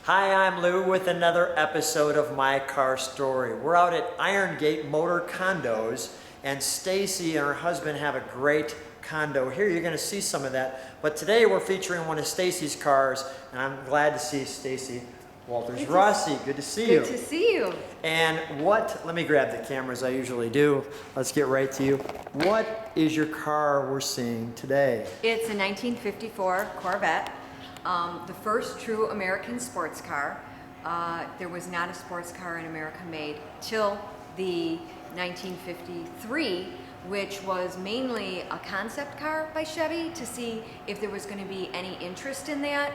Hi, I'm Lou with another episode of My Car Story. We're out at Iron Gate Motor Condos, and Stacy and her husband have a great condo here. You're going to see some of that. But today we're featuring one of Stacy's cars, and I'm glad to see Stacy Walters Rossi. Good to see you. Good to see you. And let me grab the camera as I usually do. Let's get right to you. What is your car we're seeing today? It's a 1954 Corvette, the first true American sports car. There was not a sports car in America made till the 1953, which was mainly a concept car by Chevy to see if there was going to be any interest in that.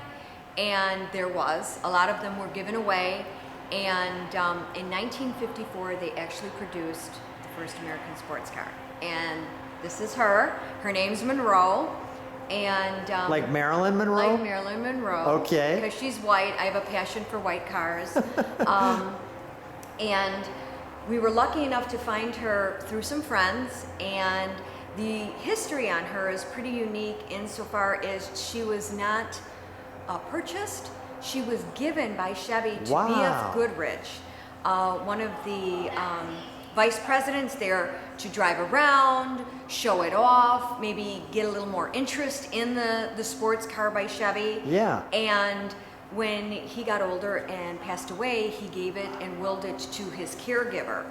And there was. A lot of them were given away. And in 1954, they actually produced the first American sports car. And this is her. Her name's Monroe. And like Marilyn Monroe? Like Marilyn Monroe. Okay. Because she's white. I have a passion for white cars. And we were lucky enough to find her through some friends. And the history on her is pretty unique insofar as she was not purchased. She was given by Chevy to B.F. Goodrich, one of the vice presidents there, to drive around, show it off, maybe get a little more interest in the sports car by Chevy. Yeah. And when he got older and passed away, he gave it and willed it to his caregiver.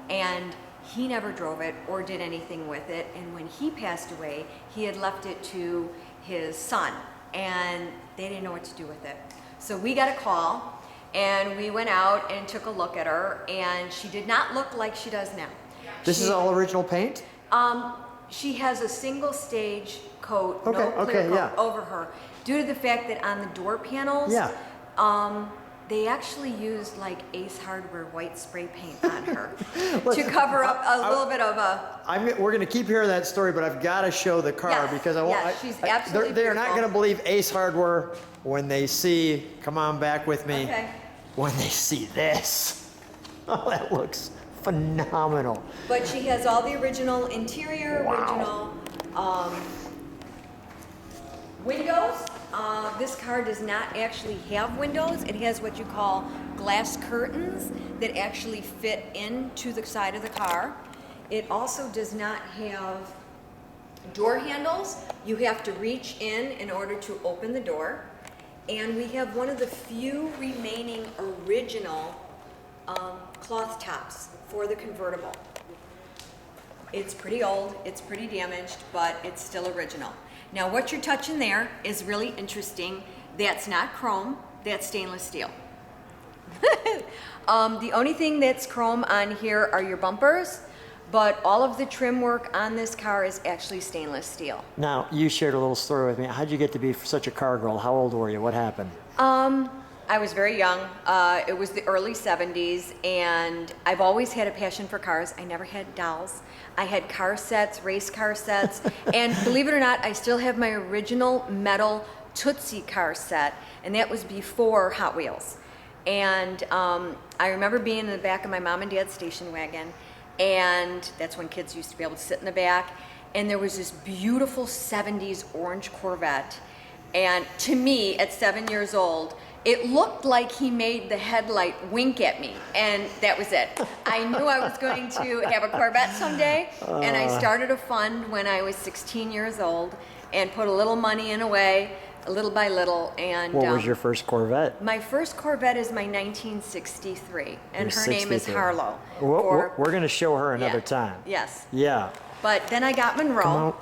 And he never drove it or did anything with it. And when he passed away, he had left it to his son. And they didn't know what to do with it. So we got a call, and we went out and took a look at her, and she did not look like she does now. This is all original paint? She has a single stage coat, Okay, no clear coat yeah. over her, due to the fact that on the door panels, they actually used like Ace Hardware white spray paint on her to cover up a little bit of a... We're going to keep hearing that story, but I've got to show the car because she's absolutely they're not beautiful. going to believe Ace Hardware when they see, come on back with me, when they see this. Oh, that looks phenomenal. But she has all the original interior, original windows. This car does not actually have windows. It has what you call glass curtains that actually fit into the side of the car. It also does not have door handles. You have to reach in order to open the door. And we have one of the few remaining original cloth tops for the convertible. It's pretty old, it's pretty damaged, but it's still original. Now what you're touching there is really interesting. That's not chrome, that's stainless steel. The only thing that's chrome on here are your bumpers, but all of the trim work on this car is actually stainless steel. Now, you shared a little story with me. How'd you get to be such a car girl? How old were you? What happened? I was very young. It was the early 70s, and I've always had a passion for cars. I never had dolls. I had car sets, race car sets, and believe it or not, I still have my original metal Tootsie car set, and that was before Hot Wheels. And I remember being in the back of my mom and dad's station wagon, and that's when kids used to be able to sit in the back, and there was this beautiful 70s orange Corvette, and to me, at 7 years old, it looked like he made the headlight wink at me, and that was it. I knew I was going to have a Corvette someday, and I started a fund when I was 16 years old and put a little money in away, little by little. And what was your first Corvette? My first Corvette is my 1963, and her name is Harlow. We're going to show her another time. Yes. Yeah. But then I got Monroe.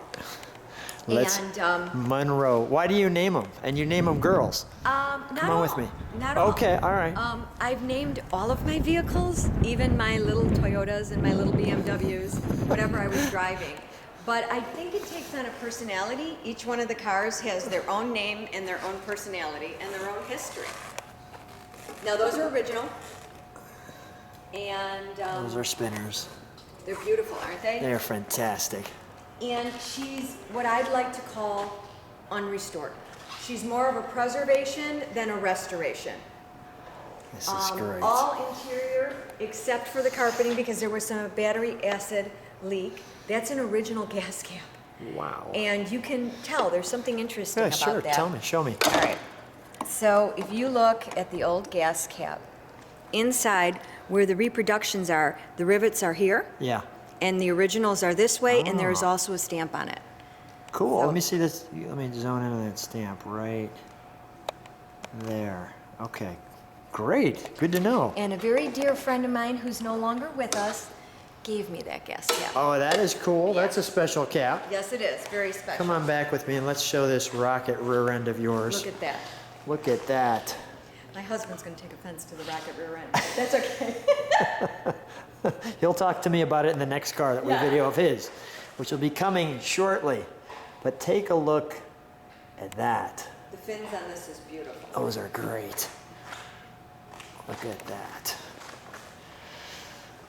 Monroe. Why do you name them? And you name them girls. Come on with me. Not all. Okay, all right. I've named all of my vehicles, even my little Toyotas and my little BMWs, whatever I was driving. But I think it takes on a personality. Each one of the cars has their own name and their own personality and their own history. Now those are original. And those are spinners. They're beautiful, aren't they? They are fantastic. And she's what I'd like to call unrestored. She's more of a preservation than a restoration. This is great. All interior except for the carpeting because there was some battery acid leak. That's an original gas cap. Wow. And you can tell there's something interesting about sure. that. Tell me. Show me. All right. So if you look at the old gas cap, inside where the reproductions are, the rivets are here, Yeah. and the originals are this way, and there is Oh. also a stamp on it. Cool. So- Let me see this. Let me zone into that stamp right there. Okay. Great. Good to know. And a very dear friend of mine who's no longer with us gave me that gas cap. Oh, that is cool. That's a special cap. Yes, it is. Very special. Come on back with me and let's show this rocket rear end of yours. Look at that. Look at that. My husband's going to take offense to the rocket rear end. That's okay. He'll talk to me about it in the next car that we video of his, which will be coming shortly. But take a look at that. The fins on this is beautiful. Those are great. Look at that.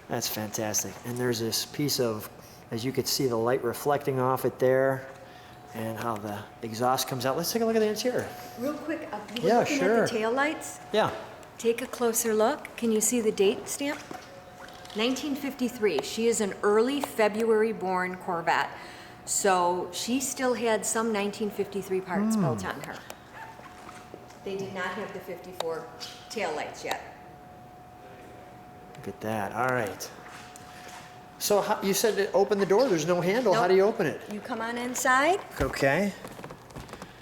That's fantastic. And there's this piece of, as you can see, the light reflecting off it there and how the exhaust comes out. Let's take a look at the interior. Real quick, you Yeah, looking sure. at the taillights? Yeah. Take a closer look. Can you see the date stamp? 1953. She is an early February born Corvette. So she still had some 1953 parts built on her. They did not have the 54 taillights yet. Look at that. All right. So how, you said to open the door. There's no handle. How Nope. do you open it? You come on inside, Okay.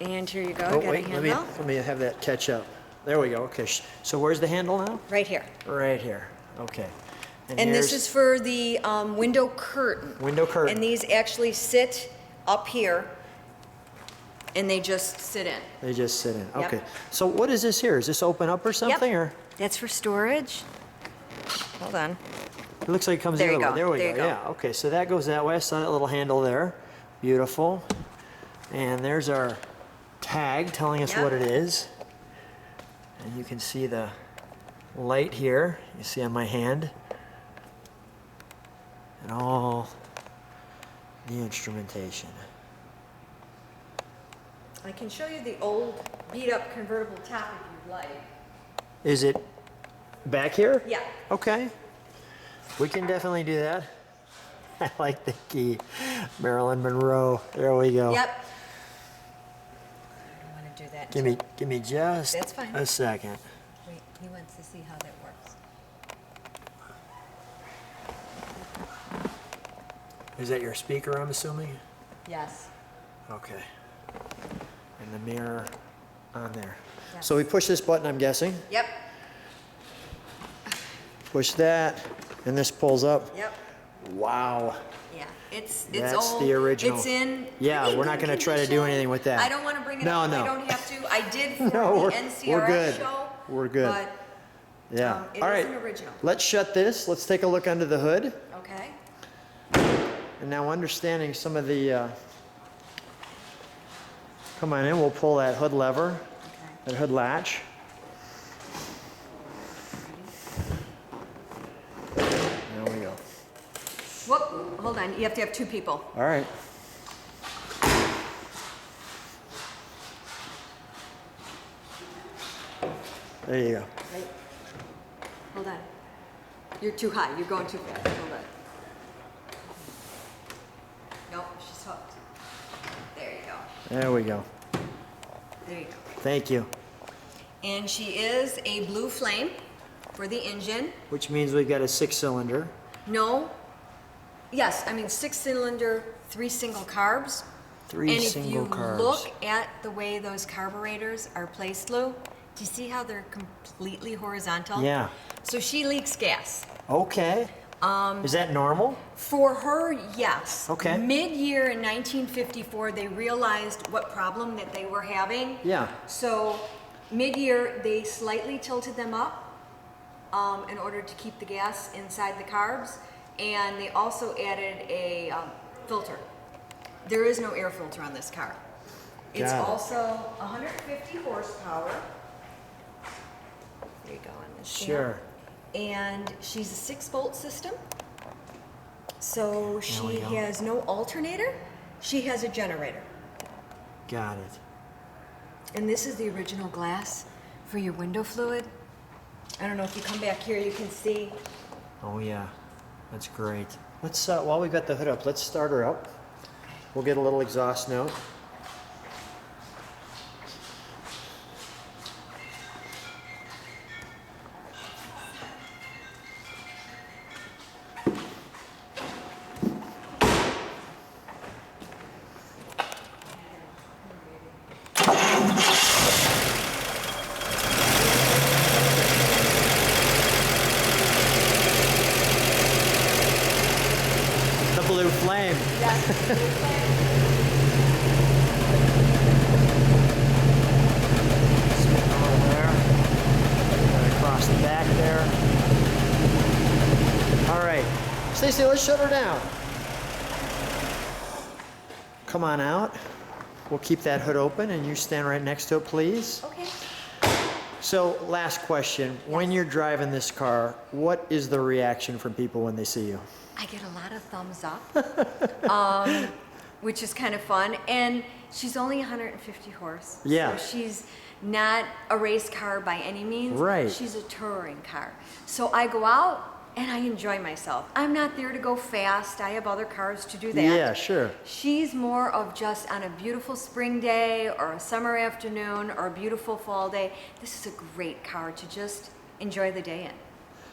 and here you go. Oh, Got wait. a Let handle. me have that catch up. There we go. Okay. So where's the handle now? Right here. Right here. Okay. And here's this is for the window curtain. window curtain. And these actually sit up here, and they just sit in. They just sit in. Yep. Okay. So what is this here? Is this open up or something? Yep. Or That's for storage. Hold on. it looks like it comes There the you other go. way. There we There go. you go. Yeah. Okay. So that goes that way. I saw that little handle there. Beautiful. And there's our tag telling us Yep. what it is. And you can see the light here. You see on my hand. And all the instrumentation. I can show you the old beat-up convertible top if you'd like. Is it back here? Yeah. Okay. We can definitely do that. I like the key. Marilyn Monroe. There we go. Yep. I don't want to do that. Give me just That's fine. a second. Wait, he wants to see how that works. Is that your speaker, I'm assuming? Yes. Okay. And the mirror on there. Yes. So we push this button, I'm guessing. Yep. Push that, and this pulls up. Yep. Wow. Yeah. It's That's old. the original. It's in. Yeah, pretty we're not good gonna try to do condition. anything with that. I don't want to bring it No, up. no. I don't have to. I did for No, the we're NCRF good. show. We're good. But Yeah. it All is right. an original. Let's shut this. Let's take a look under the hood. Okay. And now understanding some of the, come on in, we'll pull that hood lever, Okay. that hood latch. There we go. Whoop. Hold on. You have to have two people. All right. There you go. Right. Hold on. You're too high. You're going too fast. Hold on. Nope, she's hooked. There you go. There we go. There you go. Thank you. And she is a blue flame for the engine. Which means we've got a 6-cylinder. No. Yes, I mean 6-cylinder, 3 single carbs. 3 and single if carbs. you look at the way those carburetors are placed, Lou, do you see how they're completely horizontal? Yeah. So she leaks gas. Okay. Is that normal? For her, yes. Okay. Mid-year in 1954, they realized what problem that they were having. Yeah. So mid-year, they slightly tilted them up in order to keep the gas inside the carbs, and they also added a filter. There is no air filter on this car. It's Got it. also 150 horsepower. There you go on this. Sure. And she's a 6-volt system. So we she go. has no alternator. She has a generator. Got it. And this is the original glass for your window fluid. I don't know if you come back here, you can see. Oh yeah, that's great. Let's while we've got the hood up, let's start her up. We'll get a little exhaust note. Across the back there. All right, Stacy, let's shut her down. Come on out. We'll keep that hood open and you stand right next to it, please. Okay. So, last question. When you're driving this car, what is the reaction from people when they see you? I get a lot of thumbs up, which is kind of fun. And she's only 150 horse. Yeah. So she's not a race car by any means. Right. She's a touring car. So I go out and I enjoy myself. I'm not there to go fast. I have other cars to do that. Yeah, sure. She's more of just on a beautiful spring day or a summer afternoon or a beautiful fall day. This is a great car to just enjoy the day in.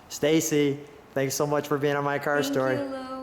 Stacy, thanks so much for being on My Car Story. Thank you, Lou.